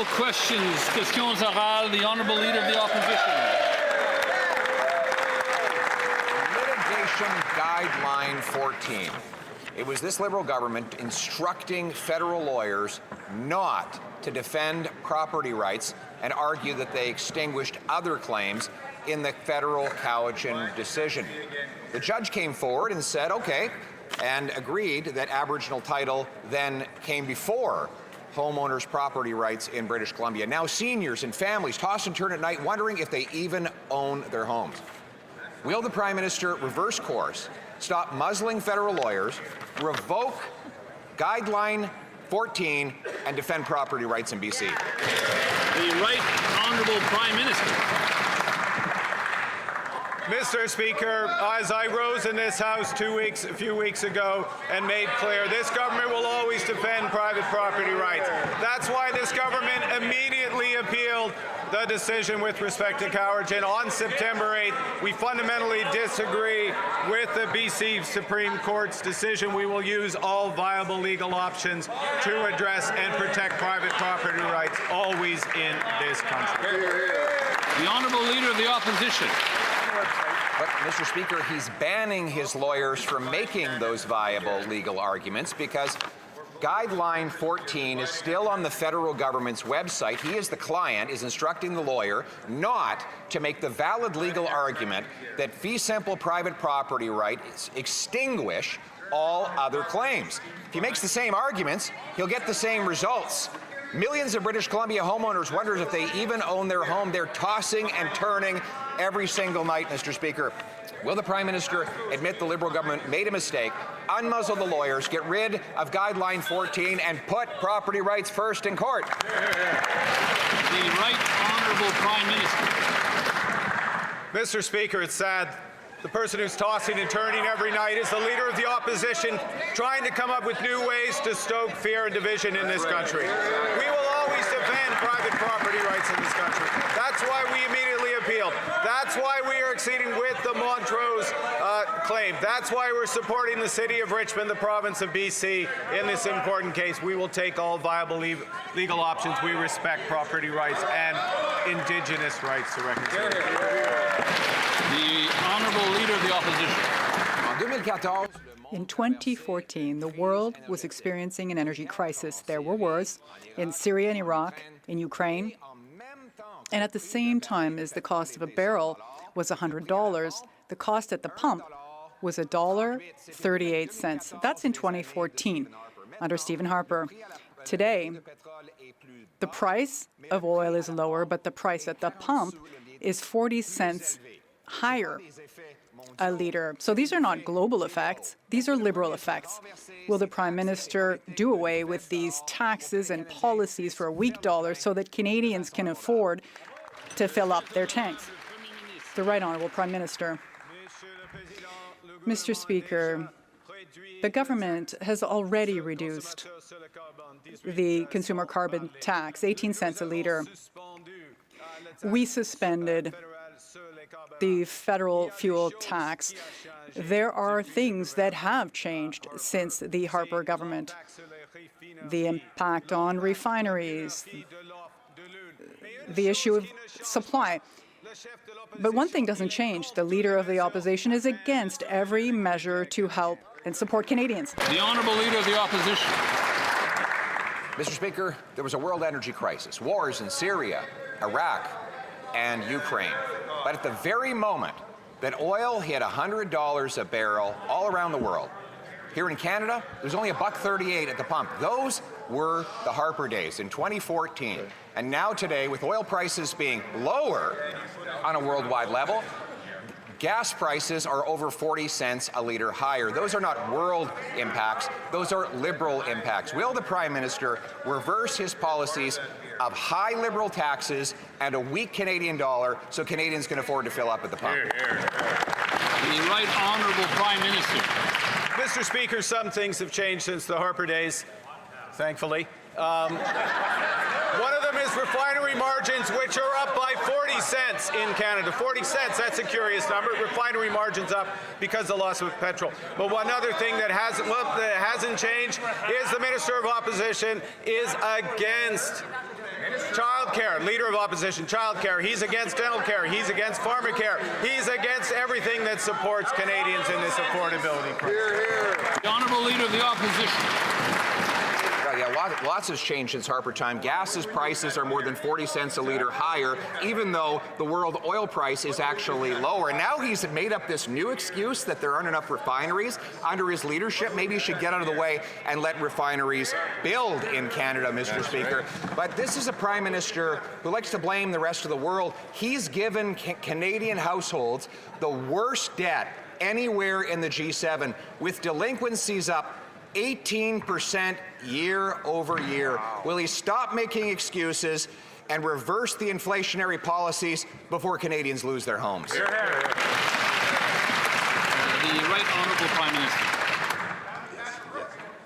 oral questions. Questions orales. The Honourable Leader of the Opposition. Litigation Guideline 14. It was this Liberal government instructing federal lawyers not to defend property rights and argue that they extinguished other claims in the federal Cowichan decision. The judge came forward and said, okay, and agreed that Aboriginal title then came before homeowners' property rights in British Columbia. Now seniors and families toss and turn at night wondering if they even own their homes. Will the Prime Minister reverse course, stop muzzling federal lawyers, revoke Guideline 14, and defend property rights in BC? The Right Honourable Prime Minister. Mr. Speaker, as I rose in this House a few weeks ago and made clear, this government will always defend private property rights. That's why this government immediately appealed the decision with respect to Cowichan on September 8th. We fundamentally disagree with the BC Supreme Court's decision. We will use all viable legal options to address and protect private property rights always in this country. The Honourable Leader of the Opposition. But, Mr. Speaker, he's banning his lawyers from making those viable legal arguments because Guideline 14 is still on the federal government's website. He, as the client, is instructing the lawyer not to make the valid legal argument that fee simple private property rights extinguish all other claims. If he makes the same arguments, he'll get the same results. Millions of British Columbia homeowners wonder if they even own their home. They're tossing and turning every single night, Mr. Speaker. Will the Prime Minister admit the Liberal government made a mistake, unmuzzle the lawyers, get rid of Guideline 14, and put property rights first in court? The Right Honourable Prime Minister. Mr. Speaker, it's sad. The person who's tossing and turning every night is the Leader of the Opposition, trying to come up with new ways to stoke fear and division in this country. We will always defend private property rights in this country. That's why we immediately appealed. That's why we are acceding with the Montrose claim. That's why we're supporting the City of Richmond, the province of BC, in this important case. We will take all viable legal options. We respect property rights and Indigenous rights to reconciliation. The Honourable Leader of the Opposition. In 2014, the world was experiencing an energy crisis. There were wars in Syria and Iraq, in Ukraine, and at the same time as the cost of a barrel was $100, the cost at the pump was $1.38. That's in 2014 under Stephen Harper. Today, the price of oil is lower, but the price at the pump is 40 cents higher a litre. So these are not global effects. These are Liberal effects. Will the Prime Minister do away with these taxes and policies for a weak dollar so that Canadians can afford to fill up their tanks? The Right Honourable Prime Minister. Mr. Speaker, the government has already reduced the consumer carbon tax, 18 cents a litre. We suspended the federal fuel tax. There are things that have changed since the Harper government. The impact on refineries, the issue of supply. But one thing doesn't change. The Leader of the Opposition is against every measure to help and support Canadians. The Honourable Leader of the Opposition. Mr. Speaker, there was a world energy crisis, wars in Syria, Iraq, and Ukraine. But at the very moment that oil hit $100 a barrel all around the world, here in Canada, it was only $1.38 at the pump. Those were the Harper days in 2014. And now today, with oil prices being lower on a worldwide level, gas prices are over 40 cents a litre higher. Those are not world impacts. Those are Liberal impacts. Will the Prime Minister reverse his policies of high Liberal taxes and a weak Canadian dollar so Canadians can afford to fill up at the pump? The Right Honourable Prime Minister. Mr. Speaker, some things have changed since the Harper days, thankfully. One of them is refinery margins, which are up by 40 cents in Canada. 40 cents, that's a curious number. Refinery margins up because of the loss of petrol. But one other thing that hasn't changed is the Minister of Opposition is against Childcare, Leader of Opposition, childcare. He's against dental care. He's against farmer care. He's against everything that supports Canadians in this affordability crisis. The Honourable Leader of the Opposition. Lots has changed since Harper time. Gas's prices are more than 40 cents a litre higher, even though the world oil price is actually lower. And now he's made up this new excuse that there aren't enough refineries under his leadership. Maybe he should get out of the way and let refineries build in Canada, Mr. Speaker. But this is a Prime Minister who likes to blame the rest of the world. He's given Canadian households the worst debt anywhere in the G7, with delinquencies up 18% year over year. Will he stop making excuses and reverse the inflationary policies before Canadians lose their homes? The Right Honourable Prime Minister.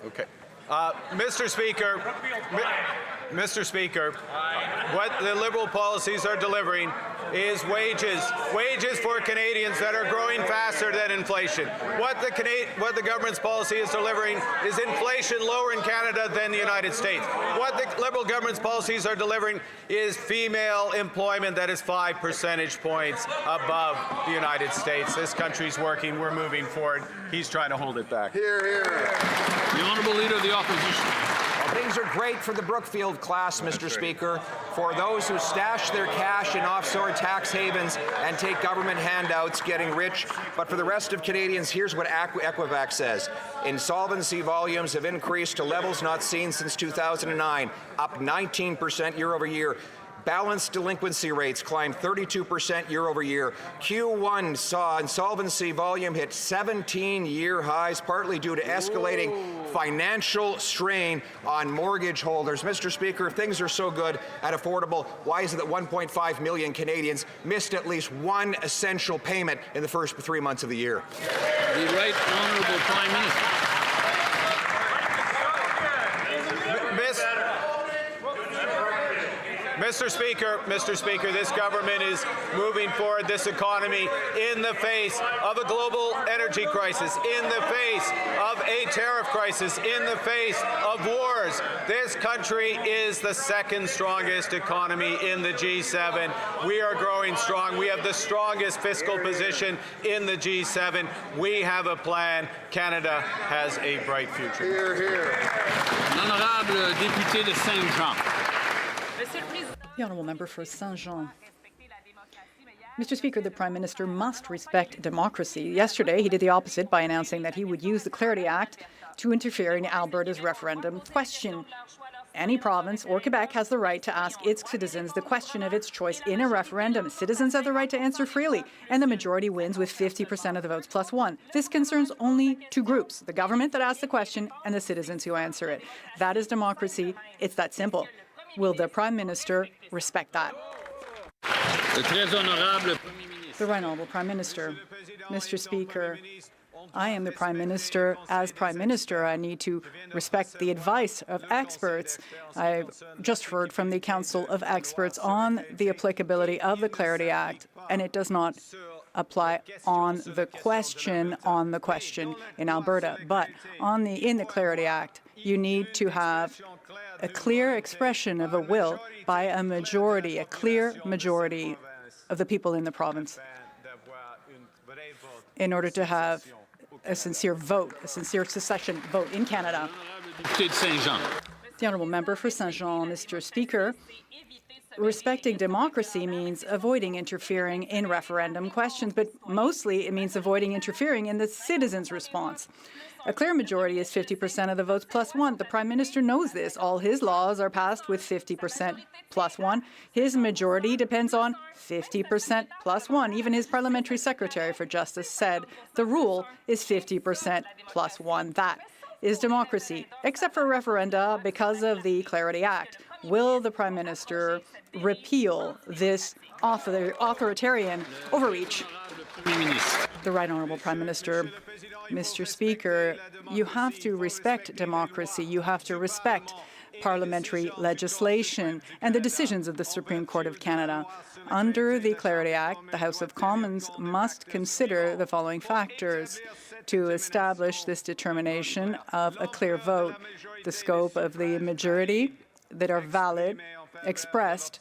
Okay. Mr. Speaker, what the Liberal policies are delivering is wages for Canadians that are growing faster than inflation. What the government's policy is delivering is inflation lower in Canada than the United States. What the Liberal government's policies are delivering is female employment that is 5 percentage points above the United States. This country's working. We're moving forward. He's trying to hold it back. The Honourable Leader of the Opposition. Things are great for the Brookfield class, Mr. Speaker, for those who stash their cash in offshore tax havens and take government handouts getting rich. But for the rest of Canadians, here's what Equifax says. Insolvency volumes have increased to levels not seen since 2009, up 19% year over year. Balanced delinquency rates climbed 32% year over year. Q1 saw insolvency volume hit 17-year highs, partly due to escalating financial strain on mortgage holders. Mr. Speaker, if things are so good and affordable, why is it that 1.5 million Canadians missed at least one essential payment in the first 3 months of the year? The Right Honourable Prime Minister. Mr. Speaker, this government is moving forward this economy in the face of a global energy crisis, in the face of a tariff crisis, in the face of wars. This country is the second strongest economy in the G7. We are growing strong. We have the strongest fiscal position in the G7. We have a plan. Canada has a bright future. Hear, hear. L'honorable député de Saint-Jean. The honourable member for Saint-Jean. Mr. Speaker, the Prime Minister must respect democracy. Yesterday, he did the opposite by announcing that he would use the Clarity Act to interfere in Alberta's referendum question. Any province or Quebec has the right to ask its citizens the question of its choice in a referendum. Citizens have the right to answer freely, and the majority wins with 50% of the votes plus one. This concerns only two groups, the government that asks the question and the citizens who answer it. That is democracy. It's that simple. Will the Prime Minister respect that? The Right Honourable Prime Minister. Mr. Speaker, I am the Prime Minister. As Prime Minister, I need to respect the advice of experts. I've just heard from the Council of Experts on the applicability of the Clarity Act, and it does not apply on the question in Alberta. But in the Clarity Act, you need to have a clear expression of a will by a majority, a clear majority of the people in the province, in order to have a sincere vote, a sincere secession vote in Canada. The honourable member for Saint-Jean. Mr. Speaker, respecting democracy means avoiding interfering in referendum questions, but mostly it means avoiding interfering in the citizens' response. A clear majority is 50% of the votes plus one. The Prime Minister knows this. All his laws are passed with 50% plus one. His majority depends on 50% plus one. Even his Parliamentary Secretary for Justice said the rule is 50% plus one. That is democracy, except for referenda because of the Clarity Act. Will the Prime Minister repeal this authoritarian overreach? The Right Honourable Prime Minister. Mr. Speaker, you have to respect democracy. You have to respect parliamentary legislation and the decisions of the Supreme Court of Canada. Under the Clarity Act, the House of Commons must consider the following factors to establish this determination of a clear vote: the scope of the majority that are valid expressed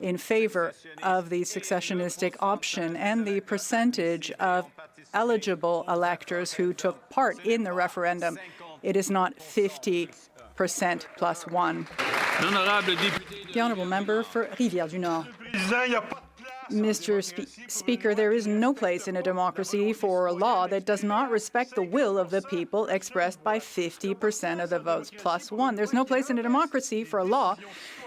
in favor of the successionistic option, and the percentage of eligible electors who took part in the referendum, it is not 50% plus one. The honourable member for Rivière-du-Nord. Mr. Speaker, there is no place in a democracy for a law that does not respect the will of the people expressed by 50% of the votes plus one. There's no place in a democracy for a law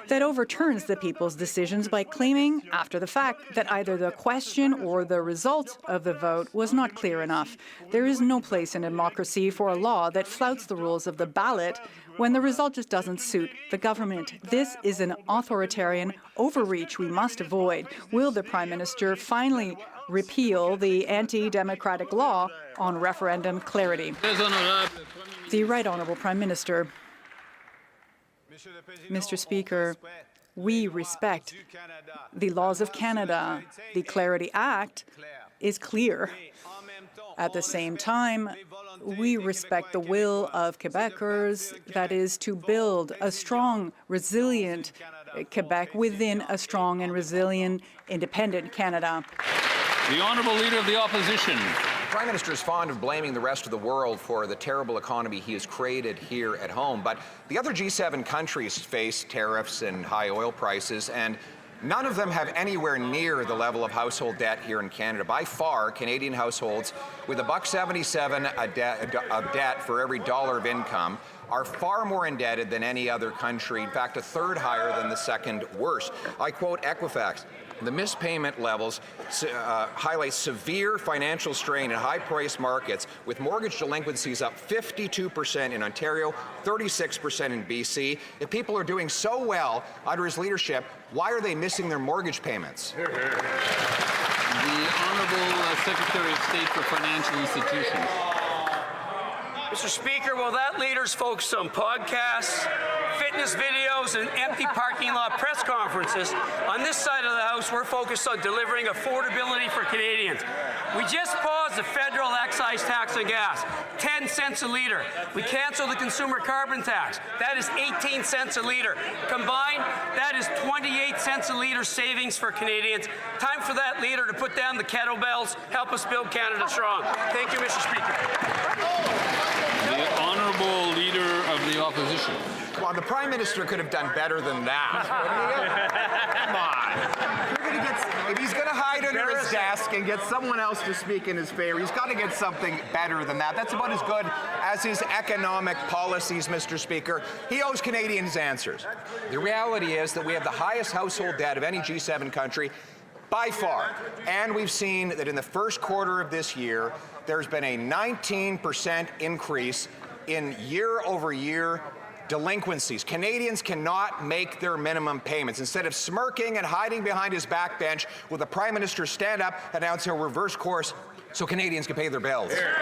that overturns the people's decisions by claiming, after the fact, that either the question or the result of the vote was not clear enough. There is no place in a democracy for a law that flouts the rules of the ballot when the result just doesn't suit the government. This is an authoritarian overreach we must avoid. Will the Prime Minister finally repeal the anti-democratic law on referendum clarity? The Right Honourable Prime Minister. Mr. Speaker, we respect the laws of Canada. The Clarity Act is clear. At the same time, we respect the will of Quebecers, that is, to build a strong, resilient Quebec within a strong and resilient, independent Canada. The Honourable Leader of the Opposition. The Prime Minister is fond of blaming the rest of the world for the terrible economy he has created here at home, but the other G7 countries face tariffs and high oil prices, and none of them have anywhere near the level of household debt here in Canada. By far, Canadian households with $1.77 of debt for every dollar of income are far more indebted than any other country, in fact, a third higher than the second worst. I quote Equifax. The missed payment levels highlight severe financial strain in high-priced markets, with mortgage delinquencies up 52% in Ontario, 36% in BC. If people are doing so well under his leadership, why are they missing their mortgage payments? The Honourable Secretary of State for Financial Institutions. Mr. Speaker, while that leader's focused on podcasts, fitness videos, and empty parking lot press conferences, on this side of the House, we're focused on delivering affordability for Canadians. We just paused the federal excise tax on gas, 10 cents a litre. We canceled the consumer carbon tax. That is 18 cents a litre. Combined, that is 28 cents a litre savings for Canadians. Time for that leader to put down the kettlebells, help us build Canada strong. Thank you, Mr. Speaker. The Honourable Leader of the Opposition. Well, the Prime Minister could have done better than that. Come on. If he's going to hide under his desk and get someone else to speak in his favor, he's got to get something better than that. That's about as good as his economic policies, Mr. Speaker. He owes Canadians answers. The reality is that we have the highest household debt of any G7 country by far. And we've seen that in the first quarter of this year, there's been a 19% increase in year-over-year delinquencies. Canadians cannot make their minimum payments. Instead of smirking and hiding behind his backbench, will the Prime Minister stand up, announce a reverse course so Canadians can pay their bills? The Honourable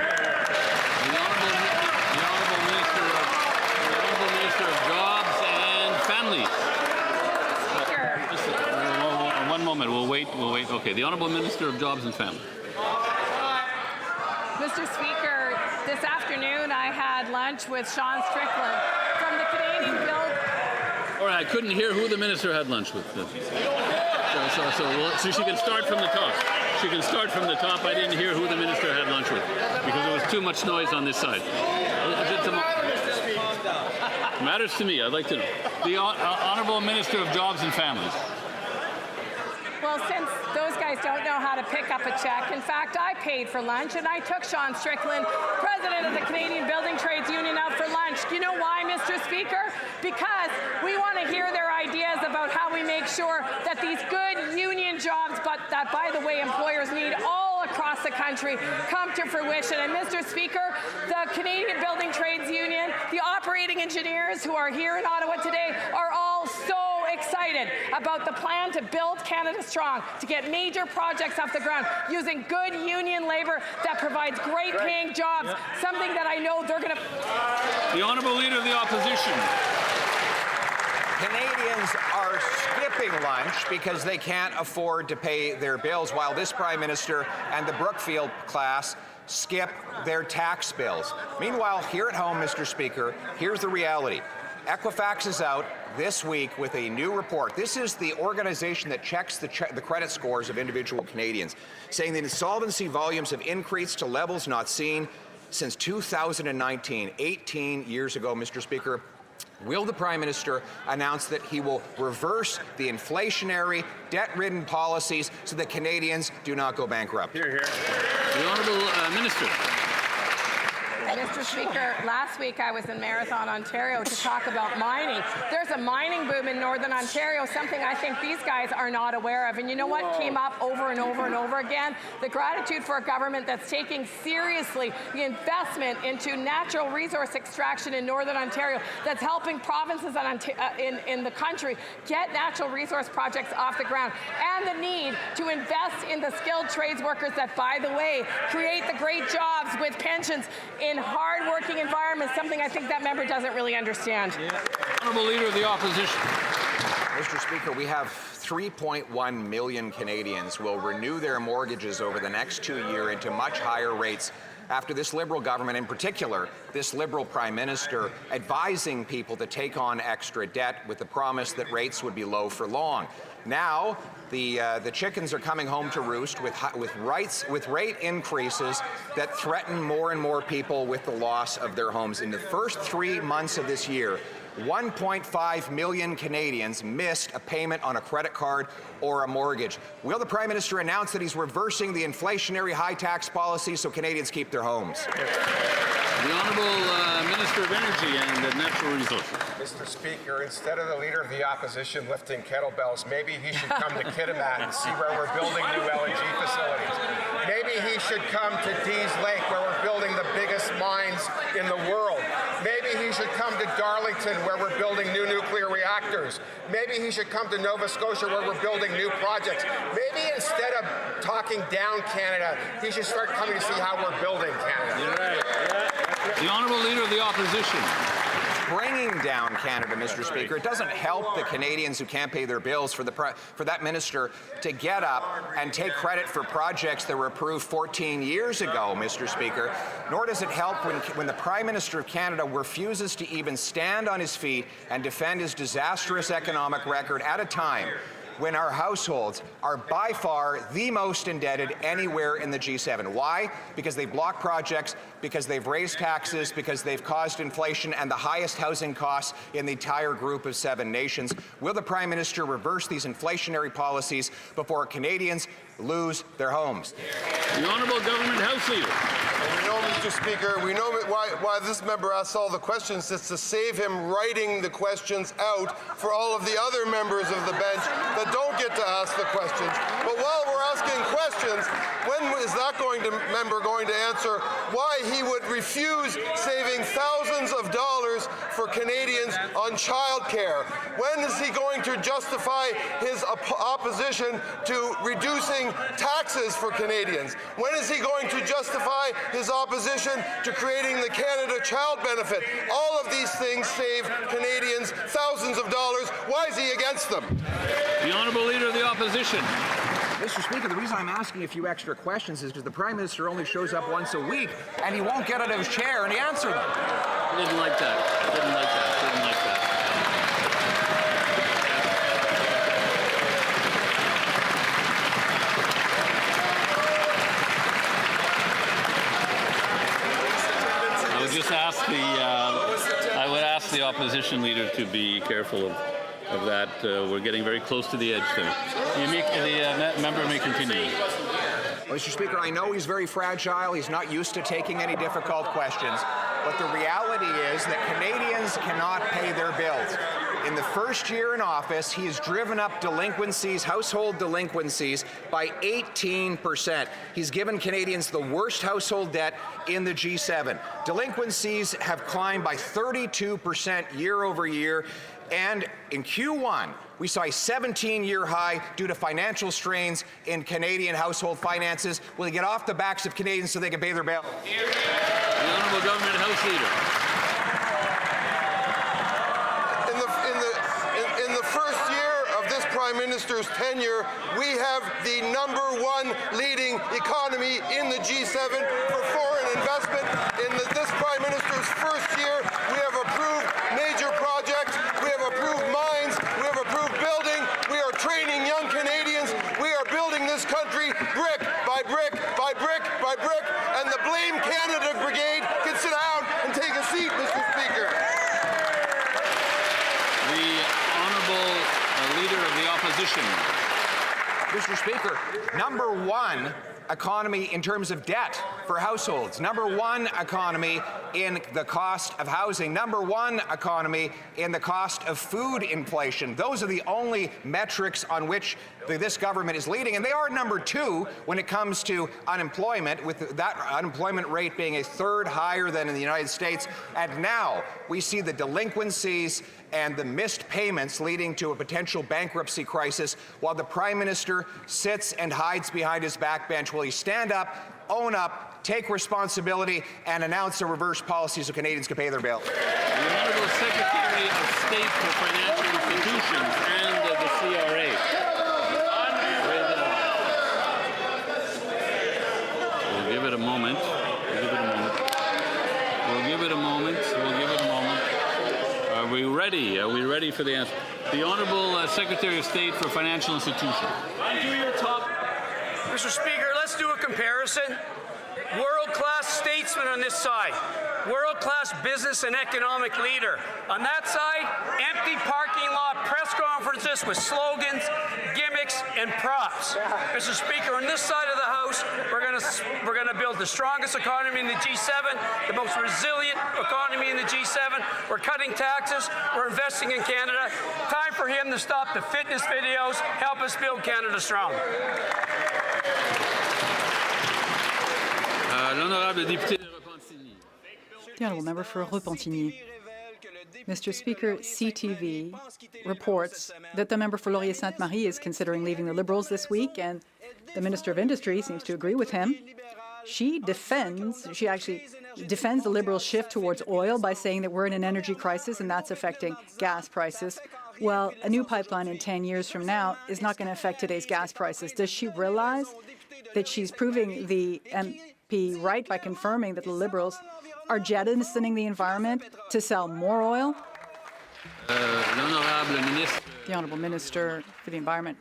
Minister of Jobs and Families. One moment, we'll wait. Okay, the Honourable Minister of Jobs and Families. Mr. Speaker, this afternoon I had lunch with Sean Strickland from the Canadian Build. All right, I couldn't hear who the minister had lunch with. So she can start from the top. She can start from the top. I didn't hear who the minister had lunch with because there was too much noise on this side. Matters to me. I'd like to know. The Honourable Minister of Jobs and Families. Well, since those guys don't know how to pick up a check, in fact, I paid for lunch and I took Sean Strickland, president of the Canadian Building Trades Union, out for lunch. Do you know why, Mr. Speaker? Because we want to hear their ideas about how we make sure that these good union jobs, but that, by the way, employers need all across the country, come to fruition. And Mr. Speaker, the Canadian Building Trades Union, the operating engineers who are here in Ottawa today are all so excited about the plan to build Canada strong, to get major projects off the ground using good union labor that provides great paying jobs, something that I know they're going to... The Honourable Leader of the Opposition. Canadians are skipping lunch because they can't afford to pay their bills, while this Prime Minister and the Brookfield class skip their tax bills. Meanwhile, here at home, Mr. Speaker, here's the reality. Equifax is out. this week with a new report. This is the organization that checks the credit scores of individual Canadians, saying that insolvency volumes have increased to levels not seen since 2019, 18 years ago, Mr. Speaker. Will the Prime Minister announce that he will reverse the inflationary, debt-ridden policies so that Canadians do not go bankrupt? Hear, hear. The Honourable Minister. Mr. Speaker, last week I was in Marathon, Ontario to talk about mining. There's a mining boom in Northern Ontario, something I think these guys are not aware of. And you know what came up over and over and over again? The gratitude for a government that's taking seriously the investment into natural resource extraction in Northern Ontario, that's helping provinces in the country get natural resource projects off the ground, and the need to invest in the skilled trades workers that, by the way, create the great jobs with pensions in hard-working environments, something I think that member doesn't really understand. Yeah. Honourable Leader of the Opposition. Mr. Speaker, we have 3.1 million Canadians will renew their mortgages over the next 2 years into much higher rates after this Liberal government, in particular, this Liberal Prime Minister, advising people to take on extra debt with the promise that rates would be low for long. Now, the chickens are coming home to roost with rate increases that threaten more and more people with the loss of their homes. In the first 3 months of this year, 1.5 million Canadians missed a payment on a credit card or a mortgage. Will the Prime Minister announce that he's reversing the inflationary high tax policy so Canadians keep their homes? The Honourable Minister of Energy and Natural Resources. Mr. Speaker, instead of the Leader of the Opposition lifting kettlebells, maybe he should come to Kitimat and see where we're building new LNG facilities. Maybe he should come to Dease Lake, where we're building the biggest mines in the world. Maybe he should come to Darlington, where we're building new nuclear reactors. Maybe he should come to Nova Scotia, where we're building new projects. Maybe instead of talking down Canada, he should start coming to see how we're building Canada. You're right. Yeah. The Honourable Leader of the Opposition. Bringing down Canada, Mr. Speaker. It doesn't help the Canadians who can't pay their bills for that minister to get up and take credit for projects that were approved 14 years ago, Mr. Speaker. Nor does it help when the Prime Minister of Canada refuses to even stand on his feet and defend his disastrous economic record at a time when our households are by far the most indebted anywhere in the G7. Why? Because they've blocked projects, because they've raised taxes, because they've caused inflation and the highest housing costs in the entire group of 7 nations. Will the Prime Minister reverse these inflationary policies before Canadians lose their homes? The Honourable Government House Leader. And we know, Mr. Speaker, we know why this member asks all the questions. It's to save him writing the questions out for all of the other members of the bench that don't get to ask the questions. But while we're asking questions, when is that member going to answer why he would refuse saving thousands of dollars for Canadians on childcare? When is he going to justify his opposition to reducing taxes for Canadians? When is he going to justify his opposition to creating the Canada Child Benefit? All of these things save Canadians thousands of dollars. Why is he against them? The Honourable Leader of the Opposition. Mr. Speaker, the reason I'm asking a few extra questions is because the Prime Minister only shows up once a week and he won't get out of his chair and answer them. Didn't like that. Didn't like that. Didn't like that. I would ask the opposition leader to be careful of that. We're getting very close to the edge there. The member may continue. Mr. Speaker, I know he's very fragile. He's not used to taking any difficult questions. But the reality is that Canadians cannot pay their bills. In the first year in office, he has driven up delinquencies, household delinquencies, by 18%. He's given Canadians the worst household debt in the G7. Delinquencies have climbed by 32% year over year. And in Q1, we saw a 17-year high due to financial strains in Canadian household finances. Will he get off the backs of Canadians so they can pay their bill? The Honourable Government House Leader. In the first year of this Prime Minister's tenure, we have the #1 leading economy in the G7 for foreign investment. In this Prime Minister's first year, we have approved major projects. We have approved mines. opposition. Mr. Speaker, number one economy in terms of debt for households, number one economy in the cost of housing, number one economy in the cost of food inflation. Those are the only metrics on which this government is leading, and they are number two when it comes to unemployment, with that unemployment rate being a third higher than in the United States. And now we see the delinquencies and the missed payments leading to a potential bankruptcy crisis, while the Prime Minister sits and hides behind his backbench. Will he stand up, own up, take responsibility, and announce a reverse policy so Canadians can pay their bill? The Honourable Secretary of State for Financial Institutions and the CRA. We'll give it a moment. We'll give it a moment. Are we ready? Are we ready for the answer? The Honourable Secretary of State for Financial Institutions. Do your top. Mr. Speaker, let's do a comparison. World-class statesman on this side. World-class business and economic leader. On that side, empty parking lot press conferences with slogans, gimmicks, and props. Mr. Speaker, on this side of the House, we're going to build the strongest economy in the G7, the most resilient economy in the G7. We're cutting taxes. We're investing in Canada. Time for him to stop the fitness videos. Help us build Canada strong. L'honorable député de Repentigny. The honourable member for Repentigny. Mr. Speaker, CTV reports that the member for Laurier-Sainte-Marie is considering leaving the Liberals this week, and the Minister of Industry seems to agree with him. She actually defends the Liberals' shift towards oil by saying that we're in an energy crisis and that's affecting gas prices. Well, a new pipeline in 10 years from now is not going to affect today's gas prices. Does she realize that she's proving the MP right by confirming that the Liberals are jettisoning the environment to sell more oil? The Honourable Minister for the Environment.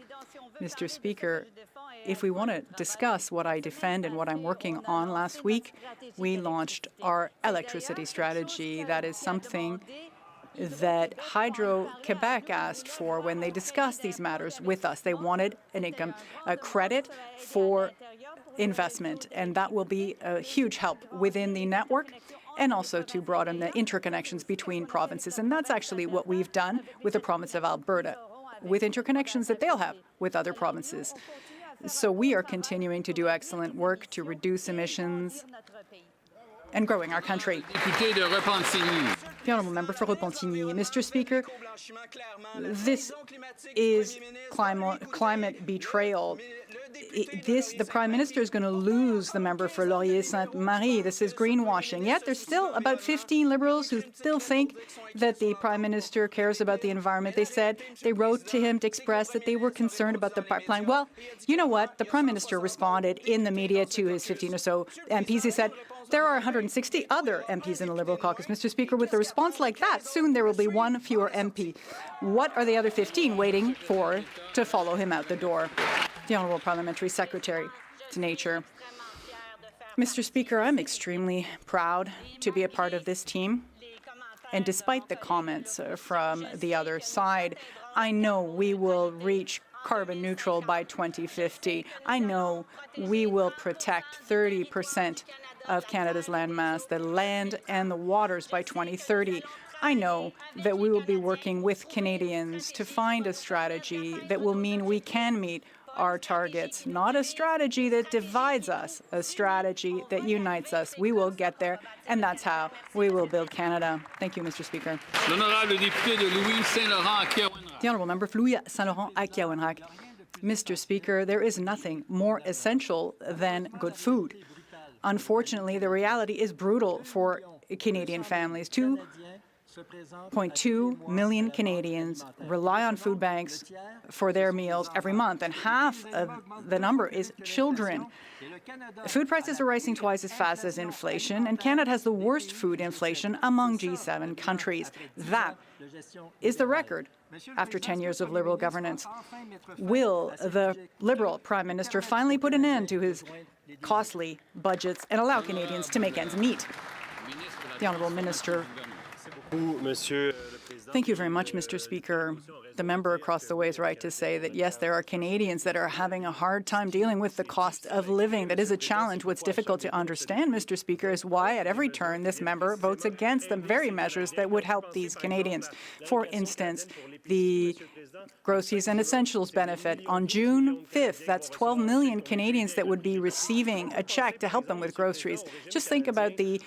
Mr. Speaker, if we want to discuss what I defend and what I'm working on, last week we launched our electricity strategy. That is something that Hydro-Quebec asked for when they discussed these matters with us. They wanted a credit for investment, and that will be a huge help within the network and also to broaden the interconnections between provinces. And that's actually what we've done with the province of Alberta, with interconnections that they'll have with other provinces. So we are continuing to do excellent work to reduce emissions and growing our country. The honourable member for Repentigny. Mr. Speaker, this is climate betrayal. The Prime Minister is going to lose the member for Laurier-Sainte-Marie. This is greenwashing. Yet there's still about 15 Liberals who still think that the Prime Minister cares about the environment. They said they wrote to him to express that they were concerned about the pipeline. Well, you know what? The Prime Minister responded in the media to his 15 or so MPs. He said, there are 160 other MPs in the Liberal caucus. Mr. Speaker, with a response like that, soon there will be one fewer MP. What are the other 15 waiting for to follow him out the door? The Honourable Parliamentary Secretary to Nature. Mr. Speaker, I'm extremely proud to be a part of this team. And despite the comments from the other side, I know we will reach carbon neutral by 2050. I know we will protect 30% of Canada's landmass, the land and the waters, by 2030. I know that we will be working with Canadians to find a strategy that will mean we can meet our targets, not a strategy that divides us, a strategy that unites us. We will get there, and that's how we will build Canada. Thank you, Mr. Speaker. The honourable member for Louis Saint Laurent à Kiawenrak. Mr. Speaker, there is nothing more essential than good food. Unfortunately, the reality is brutal for Canadian families. 2.2 million Canadians rely on food banks for their meals every month, and half of the number is children. Food prices are rising twice as fast as inflation, and Canada has the worst food inflation among G7 countries. That is the record after 10 years of Liberal governance. Will the Liberal Prime Minister finally put an end to his costly budgets and allow Canadians to make ends meet? The Honourable Minister. Thank you very much, Mr. Speaker. The member across the way is right to say that, yes, there are Canadians that are having a hard time dealing with the cost of living. That is a challenge. What's difficult to understand, Mr. Speaker, is why at every turn this member votes against the very measures that would help these Canadians. For instance, the groceries and essentials benefit. On June 5th, that's 12 million Canadians that would be receiving a check to help them with groceries. Just think about the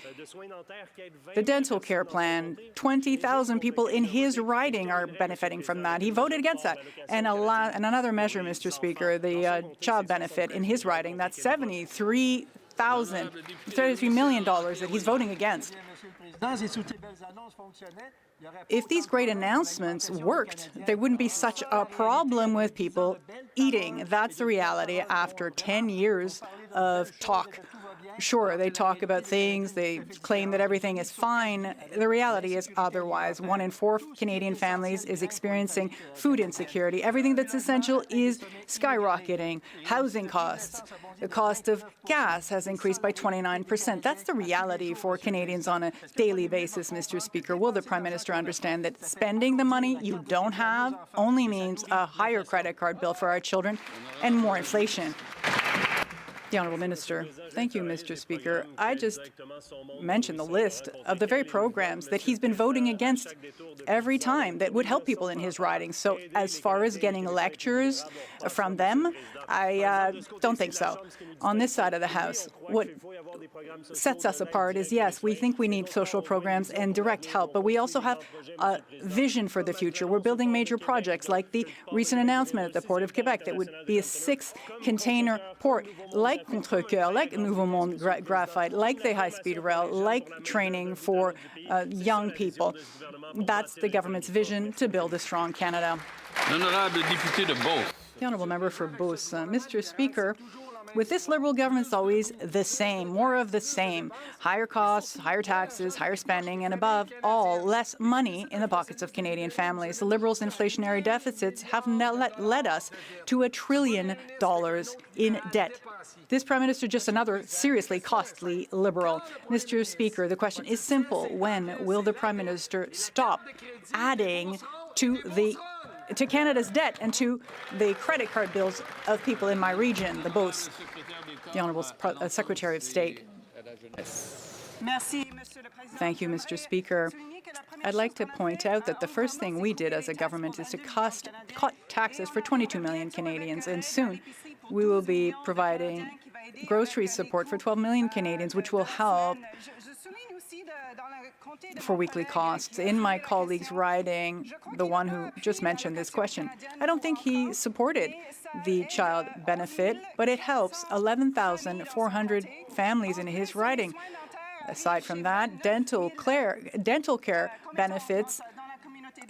dental care plan. 20,000 people in his riding are benefiting from that. He voted against that. And another measure, Mr. Speaker, the child benefit in his riding, that's $33 million that he's voting against. If these great announcements worked, there wouldn't be such a problem with people eating. That's the reality after 10 years of talk. Sure, they talk about things, they claim that everything is fine. The reality is otherwise. 1 in 4 Canadian families is experiencing food insecurity. Everything that's essential is skyrocketing. Housing costs. The cost of gas has increased by 29%. That's the reality for Canadians on a daily basis, Mr. Speaker. Will the Prime Minister understand that spending the money you don't have only means a higher credit card bill for our children and more inflation? The Honourable Minister. Thank you, Mr. Speaker. I just mentioned the list of the very programs that he's been voting against every time that would help people in his riding. So as far as getting lectures from them, I don't think so. On this side of the House, what sets us apart is, yes, we think we need social programs and direct help, but we also have a vision for the future. We're building major projects like the recent announcement at the Port of Quebec that would be a 6-container port, like Contrecoeur, like Nouveau Monde Graphite, like the high-speed rail, like training for young people. That's the government's vision to build a strong Canada. Honorable député de Beauce. The honourable member for Beauce. Mr. Speaker, with this Liberal government, it's always the same, more of the same. Higher costs, higher taxes, higher spending, and above all, less money in the pockets of Canadian families. The Liberals' inflationary deficits have led us to $1 trillion in debt. This Prime Minister, just another seriously costly Liberal. Mr. Speaker, the question is simple. When will the Prime Minister stop adding to Canada's debt and to the credit card bills of people in my region, the Beauce? The Honourable Secretary of State. Thank you, Mr. Speaker. I'd like to point out that the first thing we did as a government is to cut taxes for 22 million Canadians, and soon we will be providing grocery support for 12 million Canadians, which will help for weekly costs. In my colleague's riding, the one who just mentioned this question, I don't think he supported the child benefit, but it helps 11,400 families in his riding. Aside from that, dental care benefits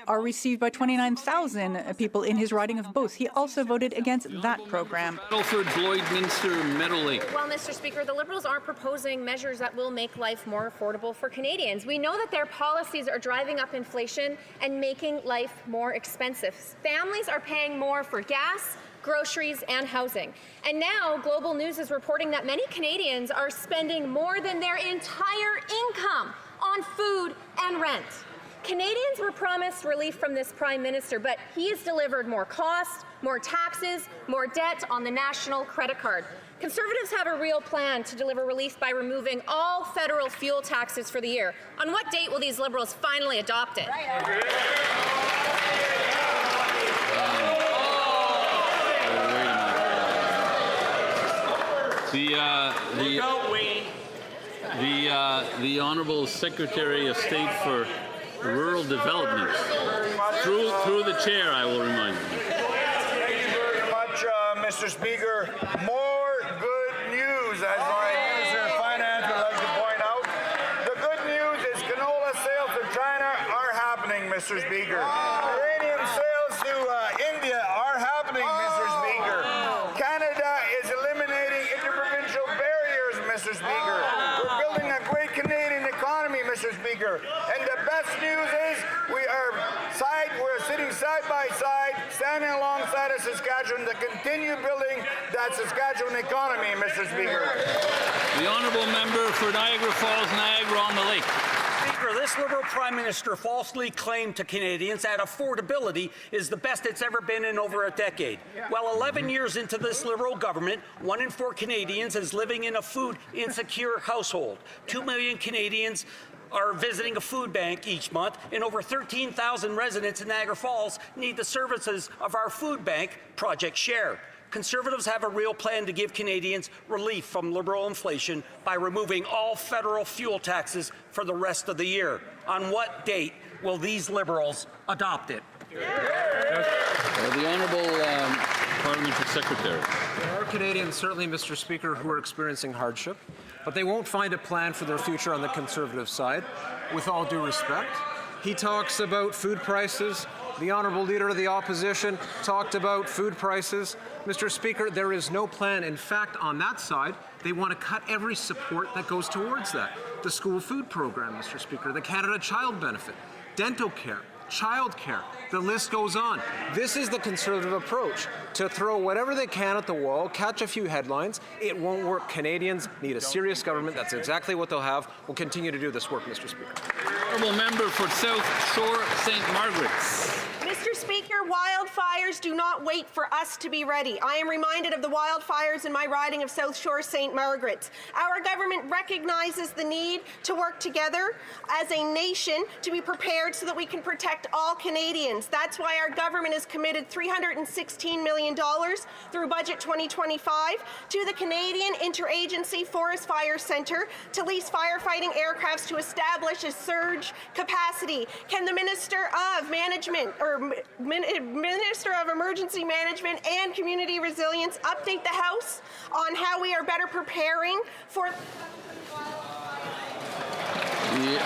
are received by 29,000 people in his riding of Beauce. He also voted against that program. Lloydminster Meadow Lake. Well, Mr. Speaker, the Liberals aren't proposing measures that will make life more affordable for Canadians. We know that their policies are driving up inflation and making life more expensive. Families are paying more for gas, groceries, and housing. And now Global News is reporting that many Canadians are spending more than their entire income on food and rent. Canadians were promised relief from this Prime Minister, but he has delivered more costs, more taxes, more debt on the national credit card. Conservatives have a real plan to deliver relief by removing all federal fuel taxes for the year. On what date will these Liberals finally adopt it? The Honourable Secretary of State for Rural Development. Through the chair, I will remind you. Thank you very much, Mr. Speaker. More good news, as my Minister of Finance would like to point out. The good news is canola sales to China are happening, Mr. Speaker. Uranium sales to India are happening, Mr. Speaker. Canada is eliminating interprovincial barriers, Mr. Speaker. We're building a great Canadian economy, Mr. Speaker. And the best news is we're sitting side by side, standing alongside of Saskatchewan to continue building that Saskatchewan economy, Mr. Speaker. The Honourable Member for Niagara Falls, Niagara on the Lake. Speaker, this Liberal Prime Minister falsely claimed to Canadians that affordability is the best it's ever been in over a decade. Well, 11 years into this Liberal government, 1 in 4 Canadians is living in a food-insecure household. 2 million Canadians are visiting a food bank each month, and over 13,000 residents in Niagara Falls need the services of our food bank, Project Share. Conservatives have a real plan to give Canadians relief from Liberal inflation by removing all federal fuel taxes for the rest of the year. On what date will these Liberals adopt it? The Honourable Parliamentary Secretary. There are Canadians, certainly, Mr. Speaker, who are experiencing hardship, but they won't find a plan for their future on the Conservative side, with all due respect. He talks about food prices. The Honourable Leader of the Opposition talked about food prices. Mr. Speaker, there is no plan. In fact, on that side, they want to cut every support that goes towards that. The school food program, Mr. Speaker, the Canada Child Benefit, dental care, child care, the list goes on. This is the Conservative approach, to throw whatever they can at the wall, catch a few headlines. It won't work. Canadians need a serious government. That's exactly what they'll have. We'll continue to do this work, Mr. Speaker. Honourable Member for South Shore St. Margaret's. Mr. Speaker, wildfires do not wait for us to be ready. I am reminded of the wildfires in my riding of South Shore St. Margaret's. Our government recognizes the need to work together as a nation to be prepared so that we can protect all Canadians. That's why our government has committed $316 million through Budget 2025 to the Canadian Interagency Forest Fire Centre to lease firefighting aircrafts to establish a surge capacity. Can the Minister of Management or Minister of Emergency Management and Community Resilience update the House on how we are better preparing for The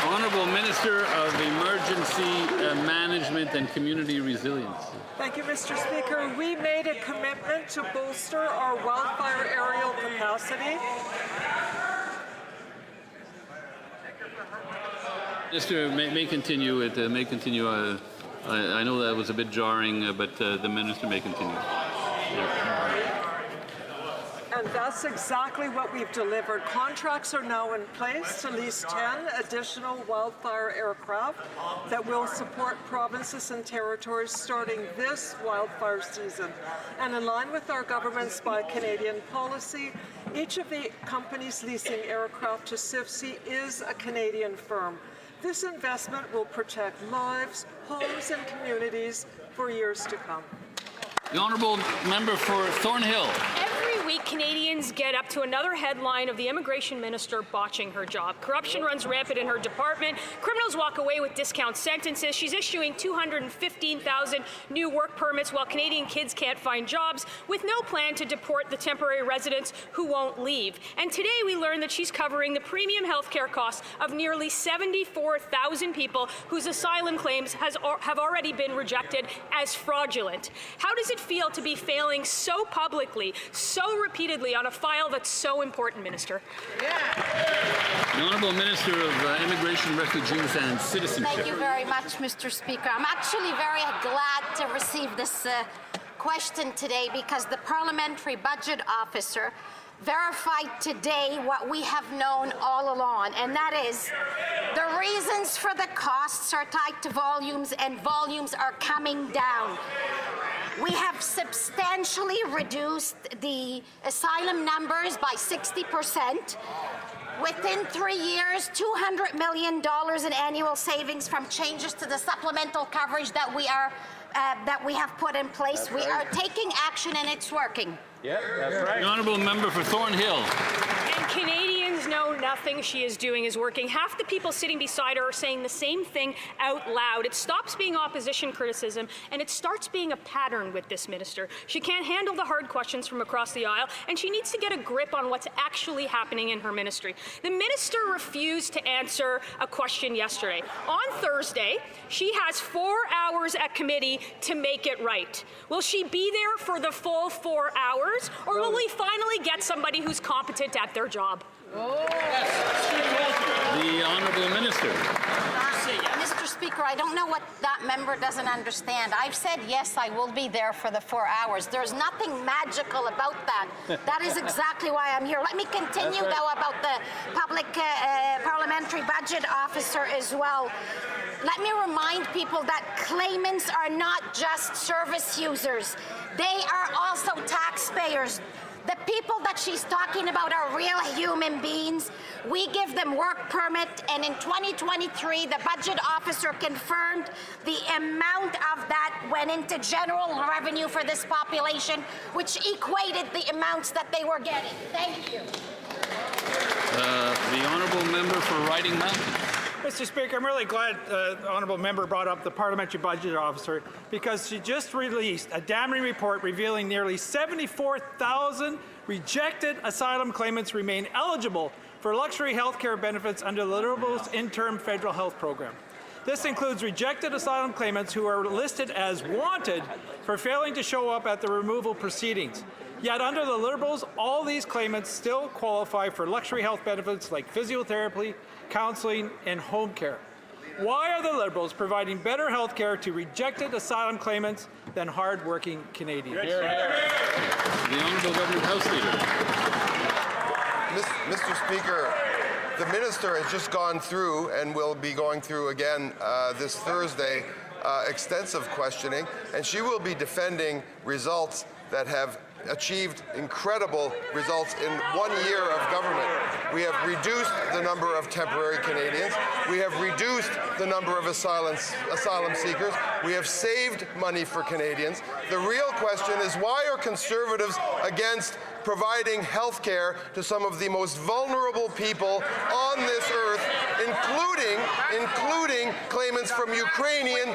Honourable Minister of Emergency Management and Community Resilience. Thank you, Mr. Speaker. We made a commitment to bolster our wildfire aerial capacity. Minister may continue. It may continue. I know that was a bit jarring, but the Minister may continue. And that's exactly what we've delivered. Contracts are now in place to lease 10 additional wildfire aircraft that will support provinces and territories starting this wildfire season. And in line with our government's Buy Canadian policy, each of the companies leasing aircraft to CIFC is a Canadian firm. This investment will protect lives, homes, and communities for years to come. The Honourable Member for Thornhill. Every week, Canadians get up to another headline of the immigration minister botching her job. Corruption runs rampant in her department. Criminals walk away with discount sentences. She's issuing 215,000 new work permits while Canadian kids can't find jobs, with no plan to deport the temporary residents who won't leave. And today we learned that she's covering the premium health care costs of nearly 74,000 people whose asylum claims have already been rejected as fraudulent. How does it feel to be failing so publicly, so repeatedly on a file that's so important, Minister? The Honourable Minister of Immigration, Refugees and Citizenship. Thank you very much, Mr. Speaker. I'm actually very glad to receive this question today because the Parliamentary Budget Officer verified today what we have known all along, and that is the reasons for the costs are tied to volumes, and volumes are coming down. We have substantially reduced the asylum numbers by 60%. Within 3 years, $200 million in annual savings from changes to the supplemental coverage that we have put in place. We are taking action, and it's working. Yeah, that's right. The Honourable Member for Thornhill. And Canadians know nothing she is doing is working. Half the people sitting beside her are saying the same thing out loud. It stops being opposition criticism, and it starts being a pattern with this minister. She can't handle the hard questions from across the aisle, and she needs to get a grip on what's actually happening in her ministry. The minister refused to answer a question yesterday. On Thursday, she has 4 hours at committee to make it right. Will she be there for the full 4 hours? Or will we finally get somebody who's competent at their job? The Honourable Minister. Mr. Speaker, I don't know what that member doesn't understand. I've said, yes, I will be there for the 4 hours. There's nothing magical about that. That is exactly why I'm here. Let me continue, though, about the public parliamentary budget officer as well. Let me remind people that claimants are not just service users. They are also taxpayers. The people that she's talking about are real human beings. We give them work permit, and in 2023, the budget officer confirmed the amount of that went into general revenue for this population, which equated the amounts that they were getting. Thank you. The honourable member for Riding Mountain. Mr. Speaker, I'm really glad the honourable member brought up the parliamentary budget officer, because she just released a damning report revealing nearly 74,000 rejected asylum claimants remain eligible for luxury health care benefits under the Liberals' interim federal health program. This includes rejected asylum claimants who are listed as wanted for failing to show up at the removal proceedings. Yet under the Liberals, all these claimants still qualify for luxury health benefits like physiotherapy, counseling, and home care. Why are the Liberals providing better health care to rejected asylum claimants than hard-working Canadians? The Honourable Government House Leader. Mr. Speaker, the Minister has just gone through, and will be going through again this Thursday, extensive questioning, and she will be defending results that have achieved incredible results in 1 year of government. We have reduced the number of temporary Canadians. We have reduced the number of asylum seekers. We have saved money for Canadians. The real question is, why are Conservatives against providing health care to some of the most vulnerable people on this earth, including claimants from Ukrainian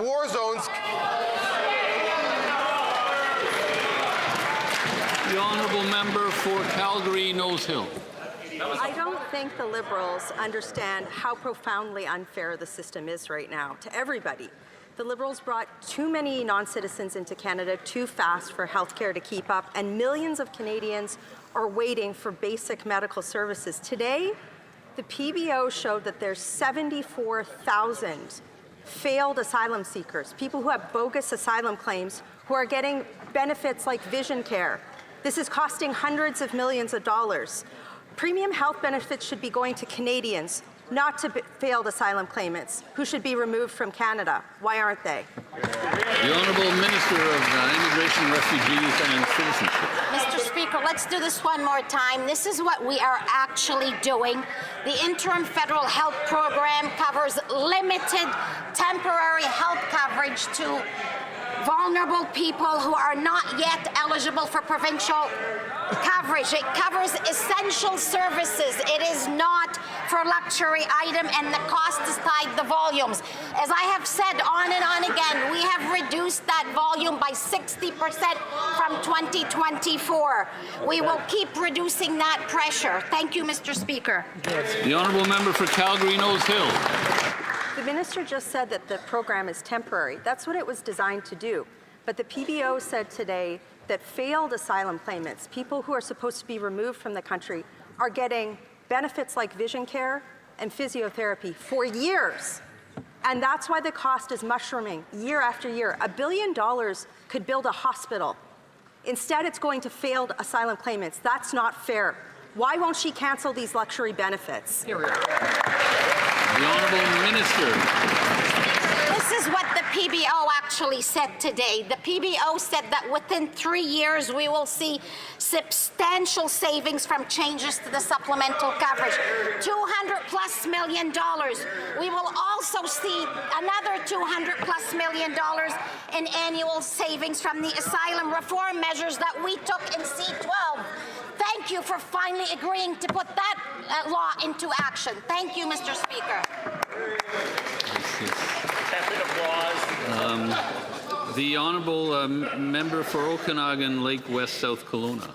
war zones? The honourable member for Calgary Nose Hill. I don't think the Liberals understand how profoundly unfair the system is right now to everybody. The Liberals brought too many non-citizens into Canada too fast for healthcare to keep up, and millions of Canadians are waiting for basic medical services. Today, the PBO showed that there's 74,000 failed asylum seekers, people who have bogus asylum claims, who are getting benefits like vision care. This is costing hundreds of millions of dollars. Premium health benefits should be going to Canadians, not to failed asylum claimants, who should be removed from Canada. Why aren't they? The Honourable Minister of Immigration, Refugees and Citizenship. Mr. Speaker, let's do this one more time. This is what we are actually doing. The interim federal health program covers limited temporary health coverage to vulnerable people who are not yet eligible for provincial coverage. It covers essential services. It is not for luxury item, and the cost is tied to volumes. As I have said on and on again, we have reduced that volume by 60% from 2024. We will keep reducing that pressure. Thank you, Mr. Speaker. The honourable member for Calgary Nose Hill. The minister just said that the program is temporary. That's what it was designed to do. But the PBO said today that failed asylum claimants, people who are supposed to be removed from the country, are getting benefits like vision care and physiotherapy for years. And that's why the cost is mushrooming year after year. $1 billion could build a hospital. Instead, it's going to failed asylum claimants. That's not fair. Why won't she cancel these luxury benefits? The Honourable Minister. This is what the PBO actually said today. The PBO said that within 3 years we will see substantial savings from changes to the supplemental coverage. $200+ million. We will also see another $200+ million in annual savings from the asylum reform measures that we took in C12. Thank you for finally agreeing to put that law into action. Thank you, Mr. Speaker. The honourable member for Okanagan Lake West South Kelowna.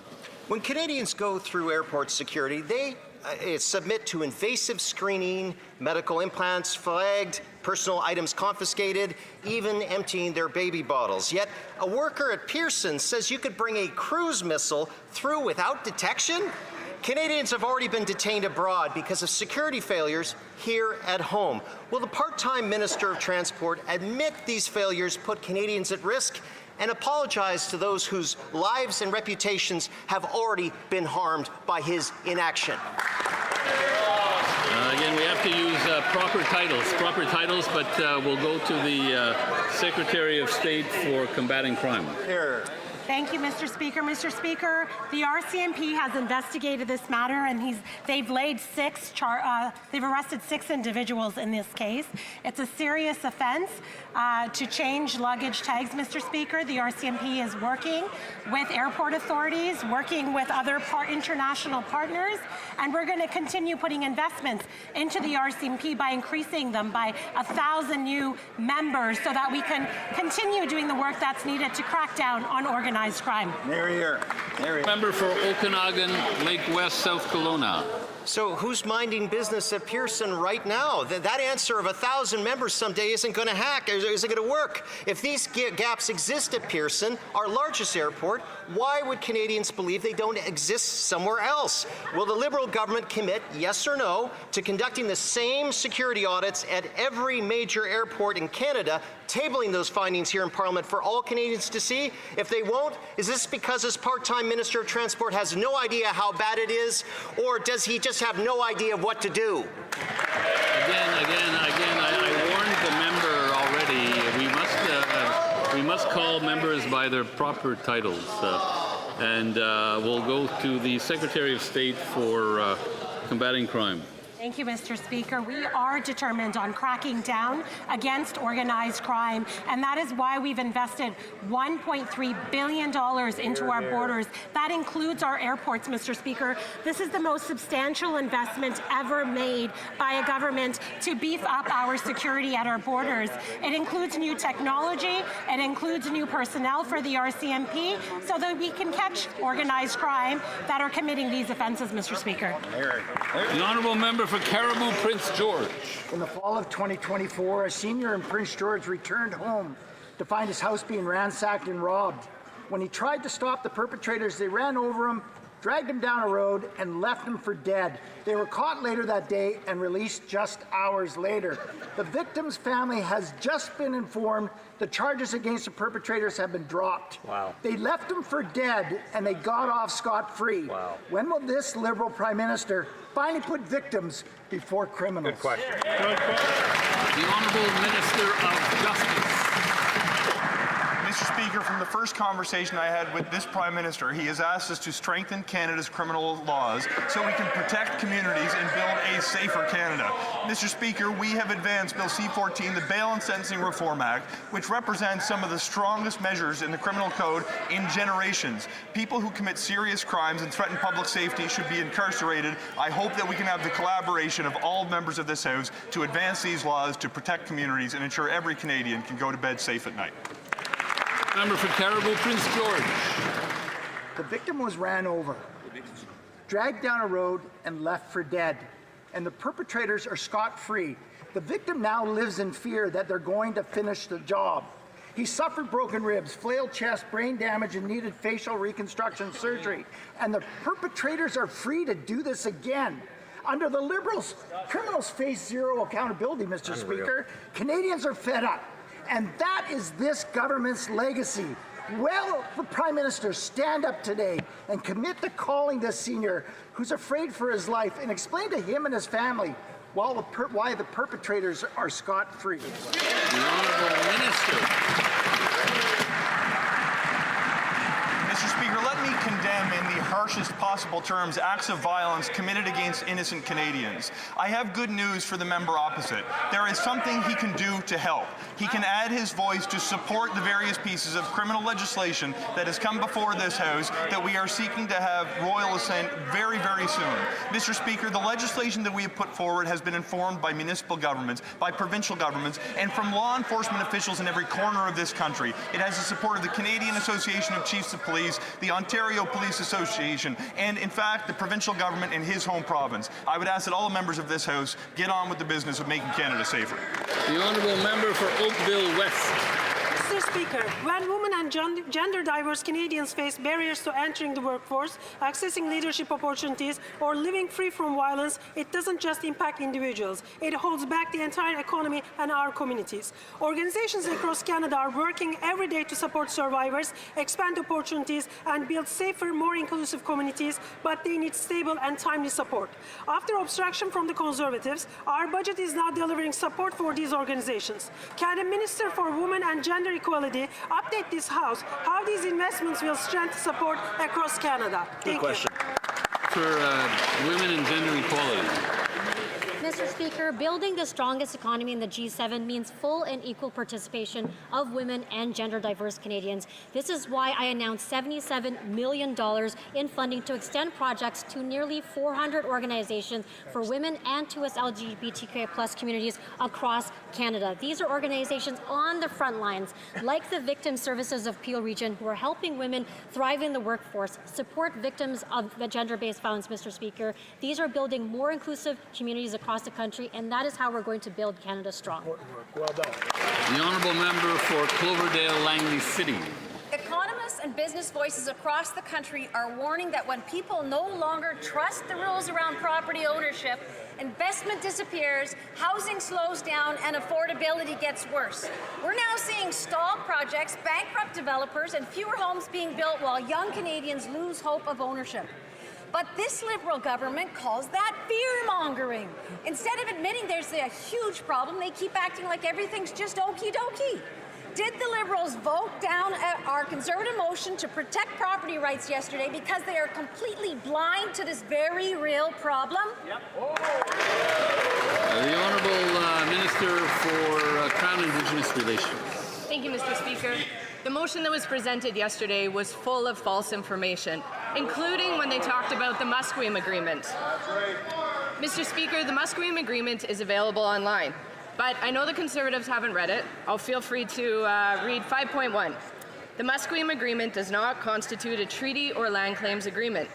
When Canadians go through airport security, they submit to invasive screening, medical implants flagged, personal items confiscated, even emptying their baby bottles. Yet a worker at Pearson says you could bring a cruise missile through without detection. Canadians have already been detained abroad because of security failures here at home. Will the part-time Minister of Transport admit these failures put Canadians at risk and apologize to those whose lives and reputations have already been harmed by his inaction? Again, we have to use proper titles, but we'll go to the Secretary of State for Combating Crime. Here. Thank you, Mr. Speaker. Mr. Speaker, the RCMP has investigated this matter, and they've arrested 6 individuals in this case. It's a serious offense to change luggage tags, Mr. Speaker. The RCMP is working with airport authorities, working with other international partners, and we're going to continue putting investments into the RCMP by increasing them by 1,000 new members so that we can continue doing the work that's needed to crack down on organized crime. Here. Member for Okanagan, Lake West, South Kelowna. So who's minding business at Pearson right now? That answer of 1,000 members someday isn't going to work. If these gaps exist at Pearson, our largest airport, why would Canadians believe they don't exist somewhere else? Will the Liberal government commit, yes or no, to conducting the same security audits at every major airport in Canada, tabling those findings here in Parliament for all Canadians to see? If they won't, is this because his part-time Minister of Transport has no idea how bad it is, or does he just have no idea of what to do? Again, I warned the member already. We must call members by their proper titles, and we'll go to the Secretary of State for Combating Crime. Thank you, Mr. Speaker. We are determined on cracking down against organized crime, and that is why we've invested $1.3 billion into our borders. That includes our airports, Mr. Speaker. This is the most substantial investment ever made by a government to beef up our security at our borders. It includes new technology, it includes new personnel for the RCMP, so that we can catch organized crime that are committing these offenses, Mr. Speaker. The honourable member for Caribou, Prince George. In the fall of 2024, a senior in Prince George returned home to find his house being ransacked and robbed. When he tried to stop the perpetrators, they ran over him, dragged him down a road, and left him for dead. They were caught later that day and released just hours later. The victim's family has just been informed the charges against the perpetrators have been dropped. Wow. They left him for dead, and they got off scot-free. Wow. When will this Liberal Prime Minister finally put victims before criminals? Good question. The Honourable Minister of Justice. Mr. Speaker, from the first conversation I had with this Prime Minister, he has asked us to strengthen Canada's criminal laws so we can protect communities and build a safer Canada. Mr. Speaker, we have advanced Bill C-14, the Bail and Sentencing Reform Act, which represents some of the strongest measures in the criminal code in generations. People who commit serious crimes and threaten public safety should be incarcerated. I hope that we can have the collaboration of all members of this House to advance these laws to protect communities and ensure every Canadian can go to bed safe at night. Member for Caribou, Prince George. The victim was ran over, dragged down a road, and left for dead. And the perpetrators are scot-free. The victim now lives in fear that they're going to finish the job. He suffered broken ribs, flailed chest, brain damage, and needed facial reconstruction surgery. And the perpetrators are free to do this again. Under the Liberals, criminals face zero accountability, Mr. Speaker. Canadians are fed up. And that is this government's legacy. Will the Prime Minister stand up today and commit to calling this senior who's afraid for his life and explain to him and his family why the perpetrators are scot-free? The Honourable Minister. Mr. Speaker, let me condemn in the harshest possible terms acts of violence committed against innocent Canadians. I have good news for the member opposite. There is something he can do to help. He can add his voice to support the various pieces of criminal legislation that has come before this House that we are seeking to have royal assent very, very soon. Mr. Speaker, the legislation that we have put forward has been informed by municipal governments, by provincial governments, and from law enforcement officials in every corner of this country. It has the support of the Canadian Association of Chiefs of Police, the Ontario Police Association, and in fact the provincial government in his home province. I would ask that all the members of this House get on with the business of making Canada safer. The Honourable Member for Oakville West. Mr. Speaker, when women and gender-diverse Canadians face barriers to entering the workforce, accessing leadership opportunities, or living free from violence, it doesn't just impact individuals. It holds back the entire economy and our communities. Organizations across Canada are working every day to support survivors, expand opportunities, and build safer, more inclusive communities, but they need stable and timely support. After obstruction from the Conservatives, our budget is now delivering support for these organizations. Can the Minister for Women and Gender Equality update this House how these investments will strengthen support across Canada? Thank you. For women and gender equality. Mr. Speaker, building the strongest economy in the G7 means full and equal participation of women and gender-diverse Canadians. This is why I announced $77 million in funding to extend projects to nearly 400 organizations for women and to its LGBTQI+ communities across Canada. These are organizations on the front lines, like the Victim Services of Peel Region, who are helping women thrive in the workforce, support victims of gender-based violence, Mr. Speaker. These are building more inclusive communities across the country, and that is how we're going to build Canada strong. Well done. The honourable member for Cloverdale Langley City. Economists and business voices across the country are warning that when people no longer trust the rules around property ownership, investment disappears, housing slows down, and affordability gets worse. We're now seeing stalled projects, bankrupt developers, and fewer homes being built while young Canadians lose hope of ownership. But this Liberal government calls that fear-mongering. Instead of admitting there's a huge problem, they keep acting like everything's just okie-dokie. Did the Liberals vote down our Conservative motion to protect property rights yesterday because they are completely blind to this very real problem? The Honourable Minister for Crown Indigenous Relations. Thank you, Mr. Speaker. The motion that was presented yesterday was full of false information, including when they talked about the Musqueam Agreement. Mr. Speaker, the Musqueam Agreement is available online, but I know the Conservatives haven't read it. I'll feel free to read 5.1. The Musqueam Agreement does not constitute a treaty or land claims agreement.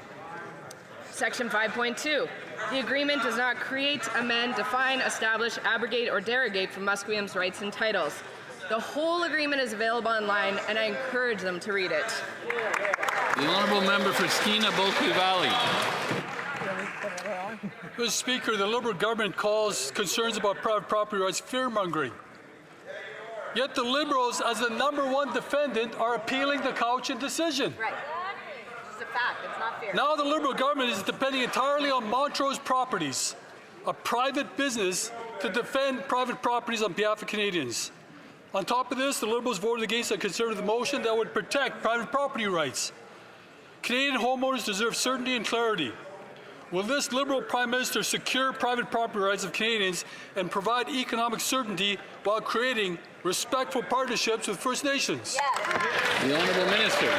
Section 5.2. The agreement does not create, amend, define, establish, abrogate, or derogate from Musqueam's rights and titles. The whole agreement is available online, and I encourage them to read it. The honourable member for Skeena-Bulkley Valley. Mr. Speaker, the Liberal government calls concerns about private property rights fear-mongering. Yet the Liberals, as the #1 defendant, are appealing the Cowichan decision. Right. It's a fact. It's not fair. Now the Liberal government is depending entirely on Montrose Properties, a private business, to defend private properties on behalf of Canadians. On top of this, the Liberals voted against a Conservative motion that would protect private property rights. Canadian homeowners deserve certainty and clarity. Will this Liberal Prime Minister secure private property rights of Canadians and provide economic certainty while creating respectful partnerships with First Nations? Yes. The Honourable Minister.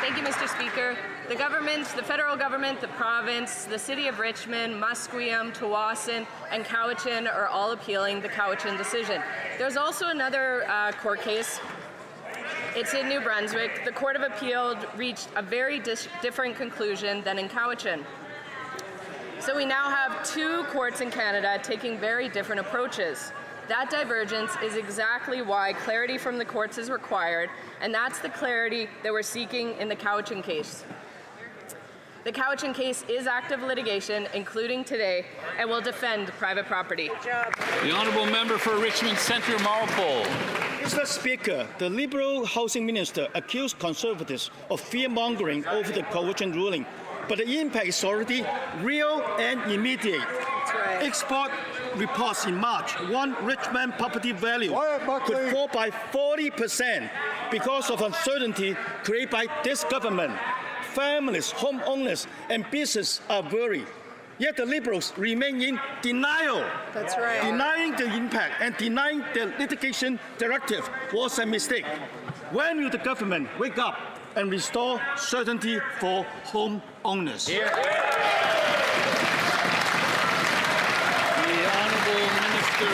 Thank you, Mr. Speaker. The government, the federal government, the province, the city of Richmond, Musqueam, Tawasin, and Cowichan are all appealing the Cowichan decision. There's also another court case. It's in New Brunswick. The Court of Appeal reached a very different conclusion than in Cowichan. So we now have two courts in Canada taking very different approaches. That divergence is exactly why clarity from the courts is required, and that's the clarity that we're seeking in the Cowichan case. The Cowichan case is active litigation, including today, and will defend private property. The honourable member for Richmond Centre Marlpole. Mr. Speaker, the Liberal Housing Minister accused Conservatives of fear-mongering over the Cowichan ruling, but the impact is already real and immediate. Right. Export reports in March warned Richmond property value could fall by 40% because of uncertainty created by this government. Families, homeowners, and businesses are worried. Yet the Liberals remain in denial. That's right. Denying the impact and denying the litigation directive was a mistake. When will the government wake up and restore certainty for homeowners? The Honourable Minister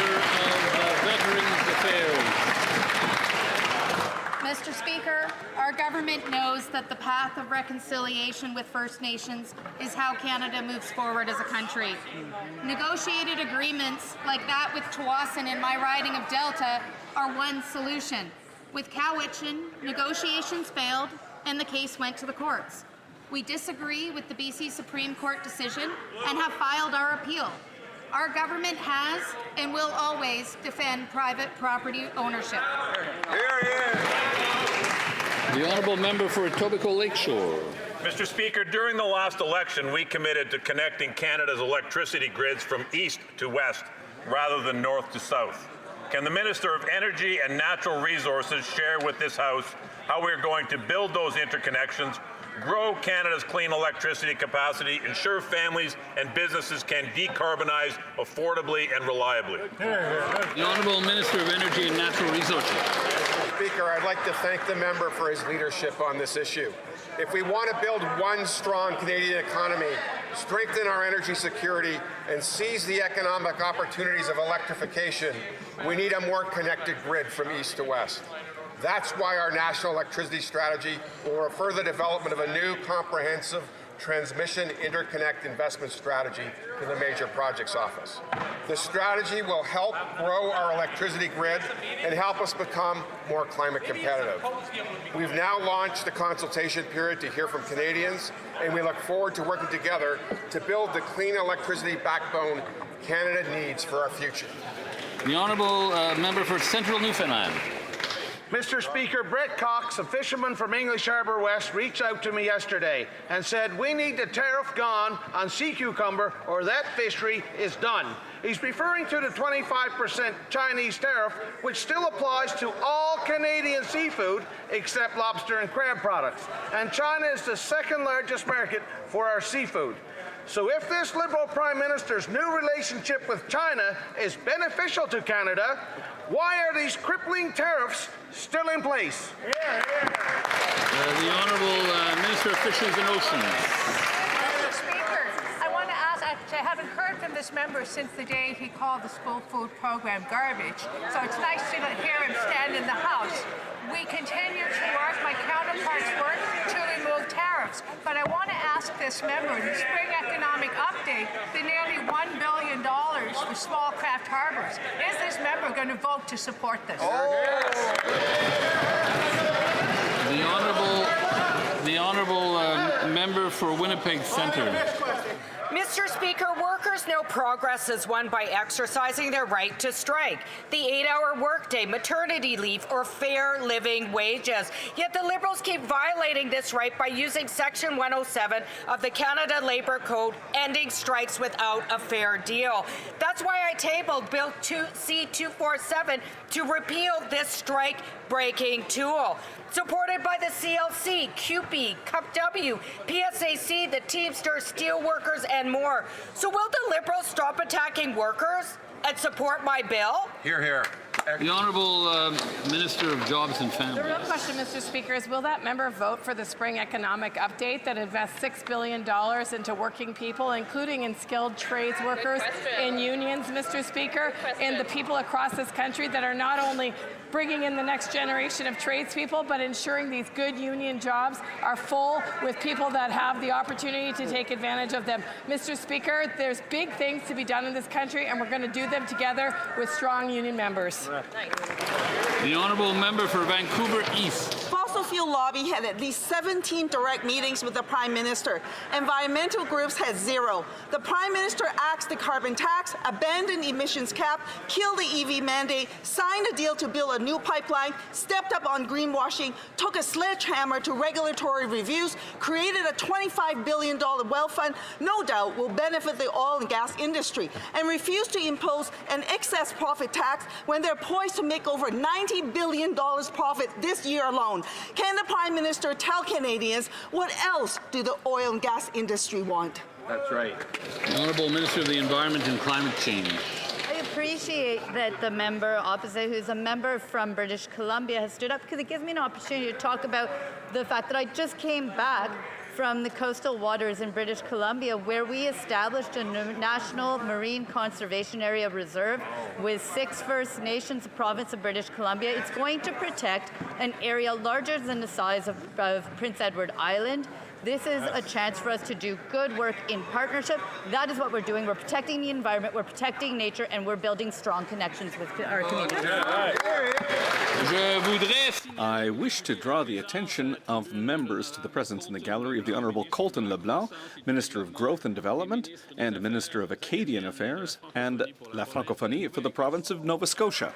of Veterans Affairs. Mr. Speaker, our government knows that the path of reconciliation with First Nations is how Canada moves forward as a country. Negotiated agreements like that with Tawasin in my riding of Delta are one solution. With Cowichan, negotiations failed and the case went to the courts. We disagree with the BC Supreme Court decision and have filed our appeal. Our government has and will always defend private property ownership. The honourable member for Etobicoke Lakeshore. Mr. Speaker, during the last election, we committed to connecting Canada's electricity grids from east to west rather than north to south. Can the Minister of Energy and Natural Resources share with this House how we are going to build those interconnections, grow Canada's clean electricity capacity, ensure families and businesses can decarbonize affordably and reliably? The Honourable Minister of Energy and Natural Resources. Speaker, I'd like to thank the member for his leadership on this issue. If we want to build one strong Canadian economy, strengthen our energy security, and seize the economic opportunities of electrification, we need a more connected grid from east to west. That's why our national electricity strategy will refer the development of a new comprehensive transmission interconnect investment strategy to the Major Projects Office. The strategy will help grow our electricity grid and help us become more climate competitive. We've now launched a consultation period to hear from Canadians, and we look forward to working together to build the clean electricity backbone Canada needs for our future. The honourable member for Central Newfoundland. Mr. Speaker, Brett Cox, a fisherman from English Harbour West, reached out to me yesterday and said, we need the tariff gone on sea cucumber or that fishery is done. He's referring to the 25% Chinese tariff, which still applies to all Canadian seafood except lobster and crab products. And China is the second largest market for our seafood. So if this Liberal Prime Minister's new relationship with China is beneficial to Canada, why are these crippling tariffs still in place? The Honourable Minister of Fisheries and Oceans. Mr. Speaker, I want to ask, I haven't heard from this member since the day he called the school food program garbage, so it's nice to hear him stand in the House. We continue to work, my counterparts work, to remove tariffs, but I want to ask this member, in the spring economic update, the nearly $1 billion for small craft harbors, is this member going to vote to support this? The honourable member for Winnipeg Centre. Mr. Speaker, workers know progress is won by exercising their right to strike. The 8-hour workday, maternity leave, or fair living wages. Yet the Liberals keep violating this right by using Section 107 of the Canada Labour Code, ending strikes without a fair deal. That's why I tabled Bill C-247 to repeal this strike-breaking tool. Supported by the CLC, CUPE, CUPW, PSAC, the Teamsters, Steelworkers, and more. So will the Liberals stop attacking workers and support my bill? Hear, hear. The Honourable Minister of Jobs and Families. The real question, Mr. Speaker, is will that member vote for the spring economic update that invests $6 billion into working people, including in skilled trades workers, in unions, Mr. Speaker, and the people across this country that are not only bringing in the next generation of tradespeople, but ensuring these good union jobs are full with people that have the opportunity to take advantage of them. Mr. Speaker, there's big things to be done in this country, and we're going to do them together with strong union members. The honourable member for Vancouver East. Fossil fuel lobby had at least 17 direct meetings with the Prime Minister. Environmental groups had 0. The Prime Minister axed the carbon tax, abandoned emissions cap, killed the EV mandate, signed a deal to build a new pipeline, stepped up on greenwashing, took a sledgehammer to regulatory reviews, created a $25 billion well fund, no doubt will benefit the oil and gas industry, and refused to impose an excess profit tax when they're poised to make over $90 billion profit this year alone. Can the Prime Minister tell Canadians what else do the oil and gas industry want? That's right. The Honourable Minister of the Environment and Climate Change. I appreciate that the member opposite, who's a member from British Columbia, has stood up because it gives me an opportunity to talk about the fact that I just came back from the coastal waters in British Columbia, where we established a National Marine Conservation Area Reserve with 6 First Nations, the province of British Columbia. It's going to protect an area larger than the size of Prince Edward Island. This is a chance for us to do good work in partnership. That is what we're doing. We're protecting the environment, we're protecting nature, and we're building strong connections with our communities. I wish to draw the attention of members to the presence in the gallery of the Honourable Colton LeBlanc, Minister of Growth and Development and Minister of Acadian Affairs and La Francophonie for the province of Nova Scotia.